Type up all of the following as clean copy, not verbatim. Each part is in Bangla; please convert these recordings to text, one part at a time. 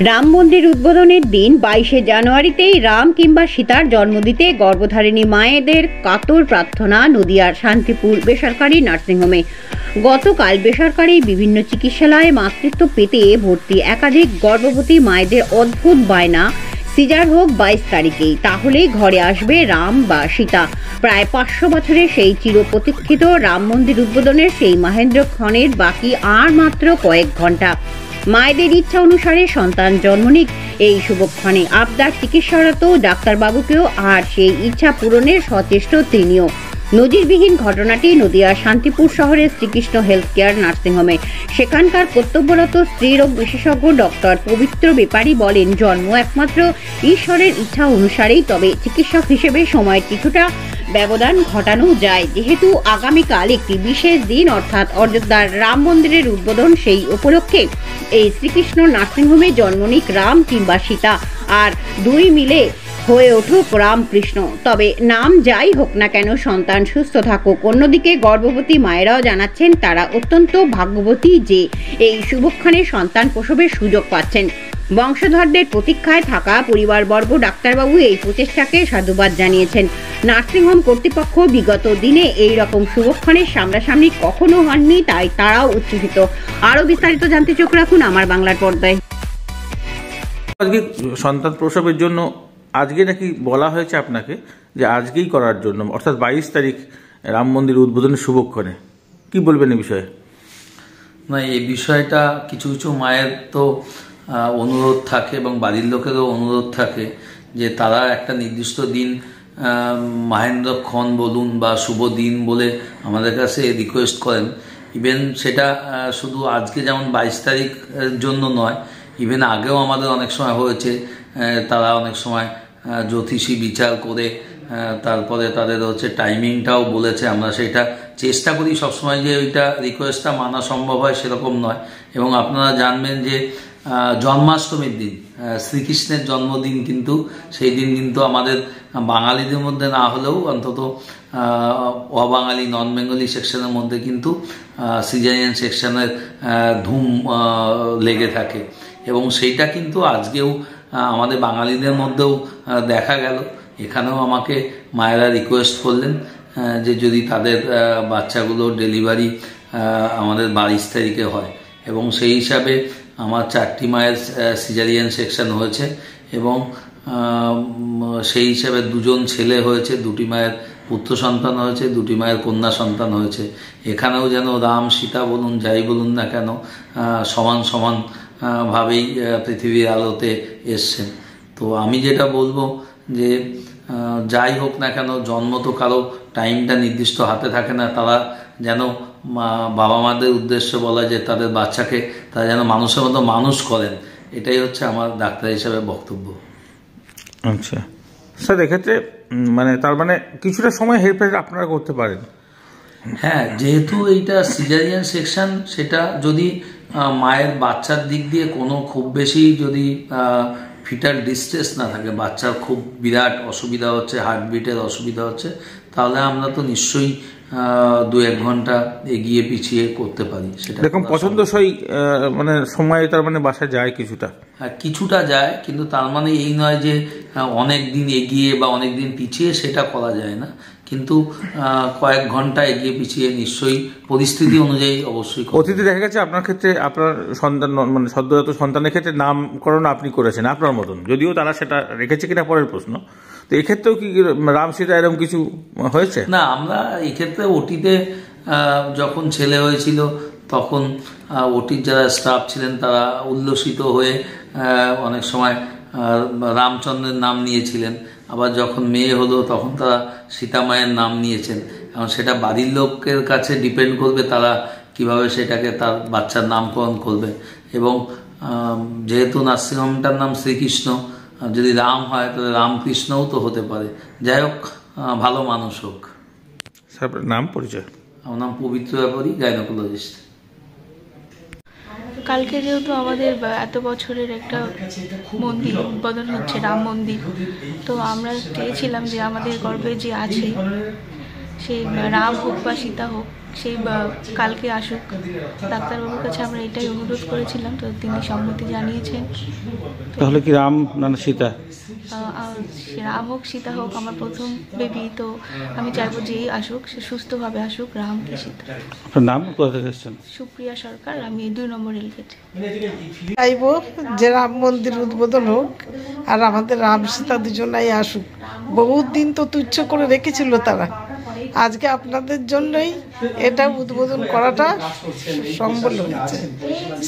রাম মন্দির উদ্বোধনের দিন 22শে জানুয়ারিতেই রাম কিংবা সীতার জন্ম দিতে গর্ভধারিণী মায়েদের কাতর প্রার্থনা নদিয়ার শান্তিপুর বেসরকারি নার্সিংহোমে। গতকাল বেসরকারি বিভিন্ন চিকিৎসালয়ে মাতৃত্ব পেতে ভর্তি একাধিক গর্ভবতী মায়েদের অদ্ভুত বায়না, সিজার হোক 22 তারিখেই, তাহলেই ঘরে আসবে রাম বা সীতা। প্রায় 500 বছরের সেই চিরপ্রতীক্ষিত রাম মন্দির উদ্বোধনের সেই মহেন্দ্রক্ষণের বাকি আর মাত্র কয়েক ঘন্টা। মায়েদের ইচ্ছা অনুসারে সন্তান জন্ম নিক এই শুভক্ষণে আবদার চিকিৎসারত ডাক্তারবাবুকেও, আর সেই ইচ্ছা পূরণের সচেষ্ট তিনিও। নজিরবিহীন ঘটনাটি নদিয়ার শান্তিপুর শহরের শ্রীকৃষ্ণ হেলথ কেয়ার নার্সিংহোমে। সেখানকার কর্তব্যরত স্ত্রীরোগ বিশেষজ্ঞ ডক্টর পবিত্র বেপারী বলেন, জন্ম একমাত্র ঈশ্বরের ইচ্ছা অনুসারেই, তবে চিকিৎসক হিসেবে সময়ের কিছুটা ব্যবধান ঘটানো যায়। যেহেতু আগামীকাল একটি বিশেষ দিন, অর্থাৎ অযোধ্যার রাম মন্দিরের উদ্বোধন, সেই উপলক্ষে এই শ্রীকৃষ্ণ নার্সিংহোমে জন্ম নিক রাম কিংবা সীতা, আর দুই মিলে হয়ে উঠুক রামকৃষ্ণ। তবে নাম যাই হোক না কেন, সন্তান সুস্থ থাকুক। অন্যদিকে গর্ভবতী মায়েরাও জানাচ্ছেন তারা অত্যন্ত ভাগ্যবতী যে এই শুভক্ষণে সন্তান প্রসবের সুযোগ পাচ্ছেন। বংশধরদের প্রতীক্ষায় থাকা পরিবারবর্গ ডাক্তারবাবু এই প্রচেষ্টাকে সাধুবাদ জানিয়েছেন। নার্সিংহোম কর্তৃপক্ষ বিগত দিনে এই রকম শুভক্ষণের সামনাসামনি কখনো হননি, তাই তারাও উচ্ছ্বসিত। আরও বিস্তারিত জানতে চোখ রাখুন আমার বাংলার পর্দায়। আজকে সন্তান প্রসবের জন্য আজকে নাকি বলা হয়েছে আপনাকে যে আজকেই করার জন্য, অর্থাৎ 22 তারিখ রাম মন্দির উদ্বোধনের শুভক্ষণে, কি বলবেন এই বিষয়ে? না, এই বিষয়টা কিছু কিছু মায়ের তো অনুরোধ থাকে এবং বাড়ির লোকেরও অনুরোধ থাকে যে তারা একটা নির্দিষ্ট দিন মহেন্দ্রক্ষণ বলুন বা শুভ দিন বলে আমাদের কাছে রিকোয়েস্ট করেন। ইভেন সেটা শুধু আজকে যেমন 22 তারিখের জন্য নয়, ইভেন আগেও আমাদের অনেক সময় হয়েছে। তারা অনেক সময় জ্যোতিষী বিচার করে তারপরে তাদের টাইমিংটাও বলেছে। আমরা সেটা চেষ্টা করি সবসময় যে ওইটা রিকোয়েস্টটা মানা সম্ভব হয় সেরকম নয়। এবং আপনারা জানবেন যে জন্মাষ্টমীর দিন শ্রীকৃষ্ণের জন্মদিন, কিন্তু সেই দিন কিন্তু আমাদের বাঙালিদের মধ্যে না হলেও অন্তত অবাঙালি নন বেঙ্গলি সেকশনের মধ্যে কিন্তু সিজারিয়ান সেকশনের ধুম লেগে থাকে। এবং সেইটা কিন্তু আজকেও আমাদের বাঙালিদের মধ্যেও দেখা গেল। এখানেও আমাকে মায়েরা রিকোয়েস্ট করলেন যে যদি তাদের বাচ্চাগুলো ডেলিভারি আমাদের 22 তারিখে হয়, এবং সেই হিসাবে আমার 4টি মায়ের সিজারিয়ান সেকশন হয়েছে এবং সেই হিসাবে 2জন ছেলে হয়েছে, 2টি মায়ের পুত্র সন্তান হয়েছে, 2টি মায়ের কন্যা সন্তান হয়েছে। এখানেও যেন রাম সীতা বলুন যাই বলুন না কেন সমান সমান ভাবেই পৃথিবীর আলোতে এসছেন। তো আমি যেটা বলবো যে যাই হোক না কেন, জন্ম তো কারো টাইমটা নির্দিষ্ট হাতে থাকে না। তারা যেন বাবা মাদের উদ্দেশ্যে বলা যে তাদের বাচ্চাকে তারা যেন মানুষের মতো মানুষ করেন, এটাই হচ্ছে আমার ডাক্তার হিসেবে বক্তব্য। আচ্ছা স্যার, এক্ষেত্রে তার মানে কিছুটা সময় হেরফের আপনারা করতে পারেন? হ্যাঁ, যেহেতু এইটা সিজারিয়ান সেকশন, সেটা যদি মায়ের বাচ্চার দিক দিয়ে কোনো খুব বেশি যদি ফিটাল ডিস্ট্রেস না থাকে, বাচ্চার খুব বিরাট অসুবিধা হচ্ছে, হার্টবিটের অসুবিধা হচ্ছে, তাহলে আমরা তো নিশ্চয়ই 2-1 ঘন্টা এগিয়ে পিছিয়ে করতে পারি। সেটা এরকম পছন্দসই সময় তার বাসা যায় কিছুটা যায়, কিন্তু তার মানে এই নয় যে অনেক দিন এগিয়ে বা অনেক দিন পিছিয়ে সেটা করা যায় না। কিন্তু কয়েক ঘন্টা এগিয়ে পিছিয়ে নিশ্চয়ই পরিস্থিতি অনুযায়ী অবশ্যই। অতীতে দেখা গেছে আপনার ক্ষেত্রে আপনার সন্তান সদ্যজাত সন্তানের ক্ষেত্রে নামকরণ আপনি করেছেন আপনার মতন, যদিও তারা সেটা রেখেছে কিনা পরের প্রশ্ন। তো এক্ষেত্রেও কি রাম সীতা এরকম কিছু হয়েছে? না, আমরা এক্ষেত্রে ওটিতে যখন ছেলে হয়েছিল তখন ওটির যারা স্টাফ ছিলেন তারা উল্লসিত হয়ে অনেক সময় রামচন্দ্রের নাম নিয়েছিলেন। আবার যখন মেয়ে হলো তখন তারা সীতা মায়ের নাম নিয়েছেন। এবং সেটা বাড়ির লোকের কাছে ডিপেন্ড করবে তারা কিভাবে সেটাকে তার বাচ্চার নামকরণ করবে। এবং যেহেতু নার্সিংহোমটার নাম শ্রীকৃষ্ণ, যদি রাম হয় তাহলে রামকৃষ্ণও তো হতে পারে। যাই হোক, ভালো মানুষ হোক। নাম পরিচয়? আমার নাম পবিত্র বেপারী, গাইনোকোলজিস্ট। কালকে যেহেতু আমাদের এত বছরের একটা মন্দির উদ্বোধন হচ্ছে, রাম মন্দির, তো আমরা চেয়েছিলাম যে আমাদের গর্বে যে আছে সে রাম হোক বা সীতা হোক, সেই কালকে আসুক। ডাক্তারবাবুর কাছে আমরা এটাই অনুরোধ করেছিলাম, তো তিনি সম্মতি জানিয়েছেন। তাহলে কি রাম না সীতা? রাম হোক সীতা হোক, আমার প্রথম বেবি, তো আমি চাইবো যেই আসুক সে সুস্থভাবে আসুক, রাম কি সীতা। আপনার নাম, কোথা থেকে এসেছেন? সুপ্রিয়া সরকার, আমি 2 নম্বর রেলগেট। চাইব যে রাম মন্দির উদ্বোধন হোক আর আমাদের রাম সীতা দুজনাই আসুক। বহুত দিন তো তুচ্ছ করে রেখেছিল তারা, আজকে আপনাদের জন্যই এটা উদ্বোধন করাটা সম্ভব হয়েছে।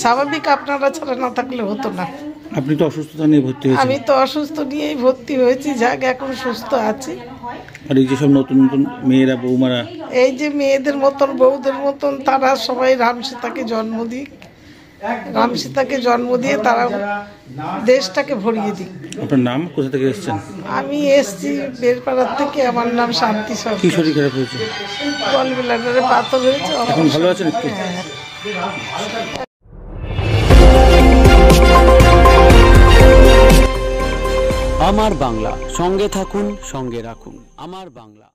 স্বাভাবিক আপনারা ছাড়া না থাকলে হতো না। আপনি তো অসুস্থতা নিয়ে ভর্তি হয়েছেন। আমি তো অসুস্থ নিয়েই ভর্তি হয়েছি, যাক এখন সুস্থ আছি। আর এই যেসব নতুন নতুন মেয়েরা, বৌমারা, এই যে মেয়েদের মতন বউদের মতন তারা সবাই রাম সীতাকে জন্ম দিক, রাম সীতাকে জন্ম দিয়ে তারা দেশটাকে ভরিয়ে দিক। আপনার নাম, কোথা থেকে এসেছেন? আমি এসছি বেরপাড়ার থেকে, আমার নাম শান্তি কি সরকার। শরীর খারাপ হয়েছে? গল ব্লাডারে পাথর হয়েছে। এখন ভালো আছেন একটু? আমার বাংলা, সঙ্গে থাকুন, সঙ্গে রাখুন। আমার বাংলা।